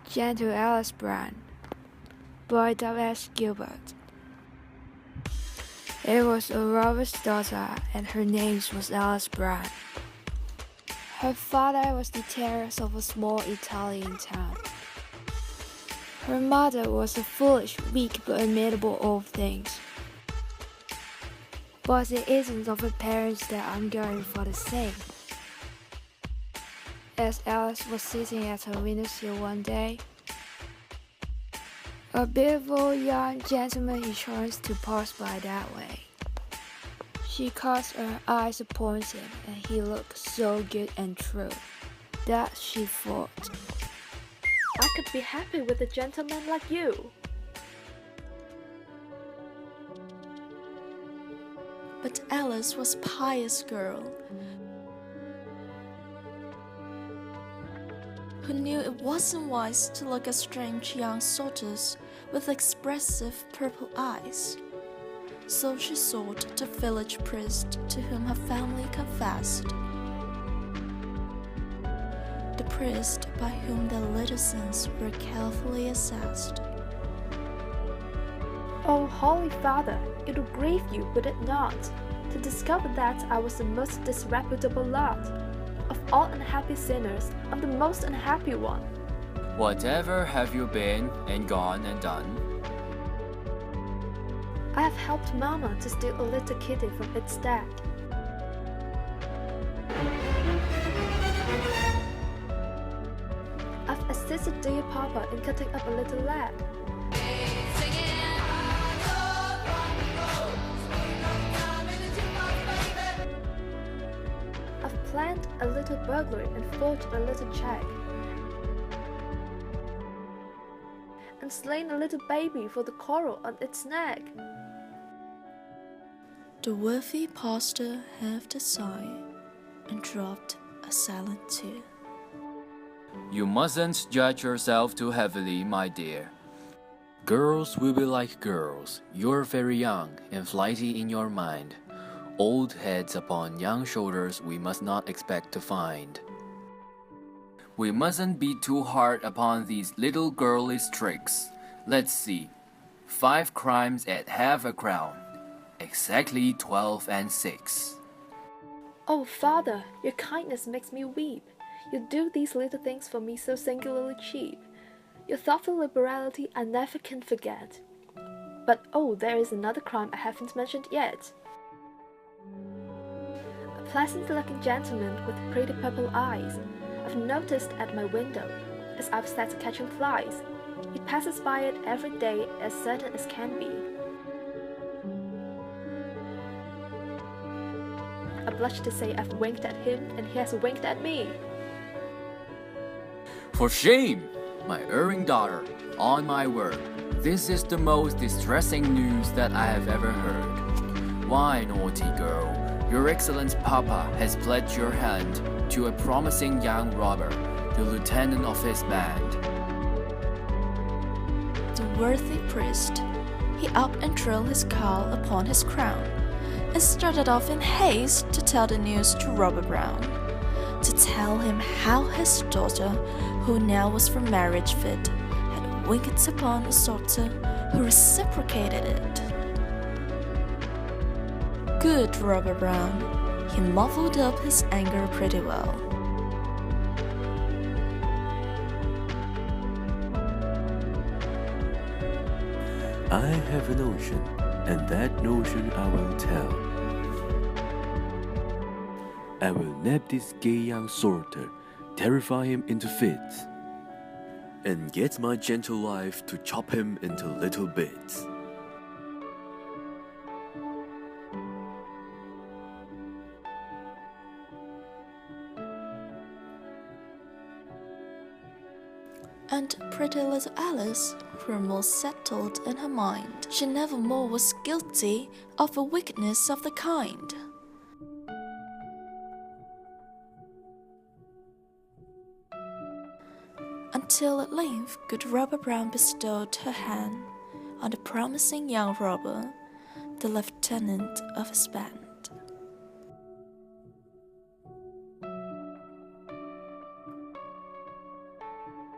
Gentle Alice Brown by W.S. Gilbert. It was a robber's daughter, and her name was Alice Brown. Her father was the terror of a small Italian town. Her mother was a foolish, weak, but amiable old thing. But it isn't of her parents that I'm going for the same. As Alice was sitting at her windowsill one day, a beautiful young gentleman chanced to pass by that way. She cast her eyes upon him, and he looked so good and true that she thought, I could be happy with a gentleman like you. But Alice was a pious girl who knew it wasn't wise to look at strange young sorters with expressive purple eyes. So she sought the village priest to whom her family confessed. The priest by whom their little sins were carefully assessed. Oh, Holy Father, it will grieve you, would it not, to discover that I was the most disreputable lot. Of all unhappy sinners, I'm the most unhappy one. Whatever have you been and gone and done? I have helped Mama to steal a little kitty from its stag. I've assisted dear Papa in cutting up a little lamb. I've planned a little burglary and forged a little check, and slain a little baby for the coral on its neck. The worthy pastor heaved a sigh and dropped a silent tear. You mustn't judge yourself too heavily, my dear. Girls will be like girls. You're very young and flighty in your mind. Old heads upon young shoulders we must not expect to find. We mustn't be too hard upon these little girlish tricks. Let's see. 5 crimes at half a crown. Exactly 12 and 6. Oh, Father, your kindness makes me weep. You do these little things for me so singularly cheap. Your thoughtful liberality I never can forget. But oh, there is another crime I haven't mentioned yet. A pleasant-looking gentleman with pretty purple eyes I've noticed at my window as I've sat catching flies. He passes by it every day as certain as can be. I blush to say I've winked at him and he has winked at me. For shame, my erring daughter, on my word, this is the most distressing news that I have ever heard. Why, naughty girl, your excellent papa has pledged your hand to a promising young robber, the lieutenant of his band. The worthy priest, he up and trilled his cowl upon his crown, and started off in haste to tell the news to Robber Brown, to tell him how his daughter, who now was for marriage fit, had winked upon a sorter who reciprocated it. Good Robber Brown, he muffled up his anger pretty well. I have a notion, and that notion I will tell. I will nab this gay young sorter, terrify him into fits, and get my gentle wife to chop him into little bits. And pretty little Alice grew more settled in her mind. She never more was guilty of a wickedness of the kind. Until at length good Robber Brown bestowed her hand on the promising young robber, the lieutenant of his band.